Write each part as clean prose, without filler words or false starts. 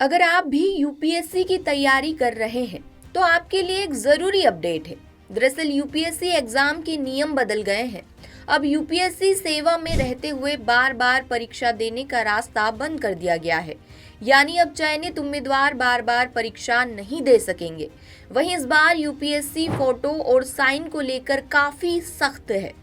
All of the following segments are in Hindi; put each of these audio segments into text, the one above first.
अगर आप भी यूपीएससी की तैयारी कर रहे हैं तो आपके लिए एक जरूरी अपडेट है। दरअसल यूपीएससी एग्जाम के नियम बदल गए हैं। अब यूपीएससी सेवा में रहते हुए बार बार परीक्षा देने का रास्ता बंद कर दिया गया है। यानी अब चयनित उम्मीदवार बार बार परीक्षा नहीं दे सकेंगे। वहीं इस बार यूपीएससी फोटो और साइन को लेकर काफी सख्त है।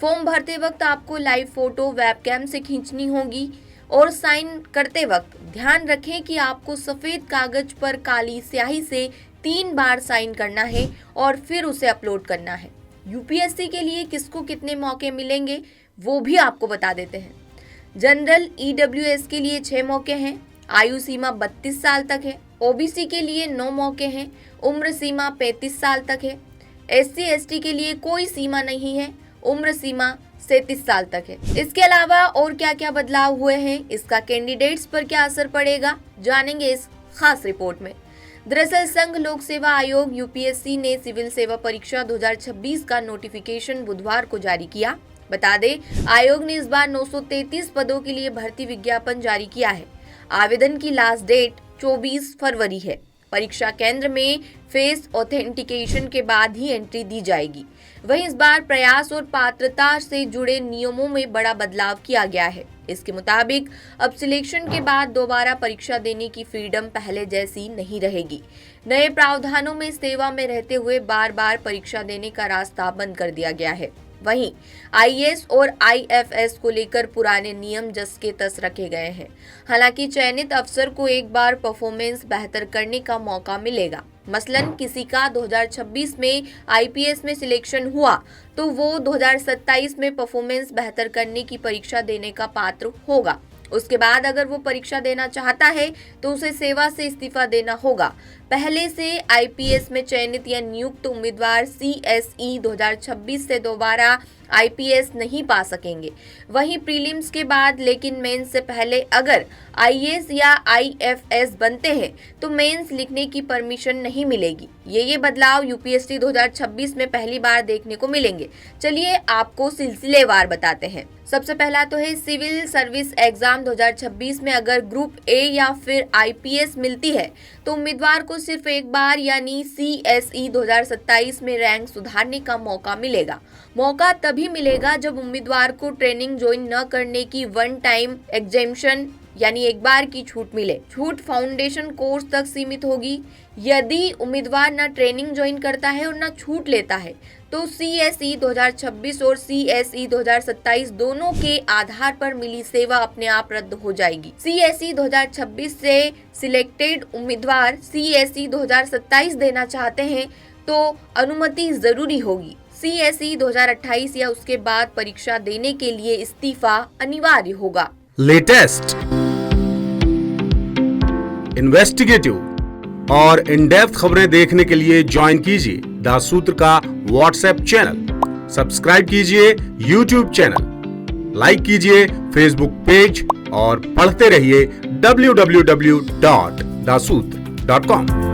फॉर्म भरते वक्त आपको लाइव फोटो वेबकैम से खींचनी होगी और साइन करते वक्त ध्यान रखें कि आपको सफेद कागज पर काली स्याही से 3 बार साइन करना है और फिर उसे अपलोड करना है। यूपीएससी के लिए किसको कितने मौके मिलेंगे वो भी आपको बता देते हैं। जनरल ईडब्ल्यूएस के लिए 6 मौके हैं। आयु सीमा 32 साल तक है। ओबीसी के लिए 9 मौके हैं। उम्र सीमा 35 साल तक है। एससी एसटी के लिए कोई सीमा नहीं है। उम्र सीमा 37 साल तक है। इसके अलावा और क्या क्या बदलाव हुए हैं, इसका कैंडिडेट्स पर क्या असर पड़ेगा, जानेंगे इस खास रिपोर्ट में। दरअसल संघ लोक सेवा आयोग यूपीएससी ने सिविल सेवा परीक्षा 2026 का नोटिफिकेशन बुधवार को जारी किया। बता दें, आयोग ने इस बार 933 पदों के लिए भर्ती विज्ञापन जारी किया है। आवेदन की लास्ट डेट 24 फरवरी है। परीक्षा केंद्र में फेस ऑथेंटिकेशन के बाद ही एंट्री दी जाएगी। वहीं इस बार प्रयास और पात्रता से जुड़े नियमों में बड़ा बदलाव किया गया है। इसके मुताबिक अब सिलेक्शन के बाद दोबारा परीक्षा देने की फ्रीडम पहले जैसी नहीं रहेगी। नए प्रावधानों में सेवा में रहते हुए बार बार परीक्षा देने का रास्ता बंद कर दिया गया है। वहीं आईएएस और आईएफएस को लेकर पुराने नियम जस के तस रखे गए हैं। हालांकि चयनित अफसर को एक बार परफॉर्मेंस बेहतर करने का मौका मिलेगा। मसलन किसी का 2026 में आईपीएस में सिलेक्शन हुआ तो वो 2027 में परफॉर्मेंस बेहतर करने की परीक्षा देने का पात्र होगा। उसके बाद अगर वो परीक्षा देना चाहता है तो उसे सेवा से इस्तीफा देना होगा। पहले से आईपीएस में चयनित या नियुक्त उम्मीदवार सीएसई 2026 से दोबारा आईपीएस नहीं पा सकेंगे। वहीं प्रीलिम्स के बाद लेकिन मेंस से पहले अगर आईएएस या आईएफएस बनते हैं तो मेंस लिखने की परमिशन नहीं मिलेगी। ये बदलाव यूपीएससी 2026 में पहली बार देखने को मिलेंगे। चलिए आपको सिलसिलेवार बताते हैं। सबसे पहला तो है सिविल सर्विस एग्जाम 2026 में अगर ग्रुप ए या फिर आईपीएस मिलती है तो उम्मीदवार को सिर्फ एक बार यानी सीएसई 2027 में रैंक सुधारने का मौका मिलेगा। मौका तभी मिलेगा जब उम्मीदवार को ट्रेनिंग ज्वाइन न करने की वन टाइम एग्जेम्पशन यानी एक बार की छूट मिले। छूट फाउंडेशन कोर्स तक सीमित होगी। यदि उम्मीदवार न ट्रेनिंग ज्वाइन करता है और न छूट लेता है तो सीएसई 2026 और सीएसई 2027 दोनों के आधार पर मिली सेवा अपने आप रद्द हो जाएगी। सीएसई 2026 से सिलेक्टेड उम्मीदवार सीएसई 2027 देना चाहते हैं तो अनुमति जरूरी होगी। सीएसई 2028 या उसके बाद परीक्षा देने के लिए इस्तीफा अनिवार्य होगा। लेटेस्ट, इन्वेस्टिगेटिव और इन डेप्थ खबरें देखने के लिए ज्वाइन कीजिए द सूत्र का व्हाट्सएप चैनल, सब्सक्राइब कीजिए यूट्यूब चैनल, लाइक कीजिए फेसबुक पेज और पढ़ते रहिए www.daसूत्र.com।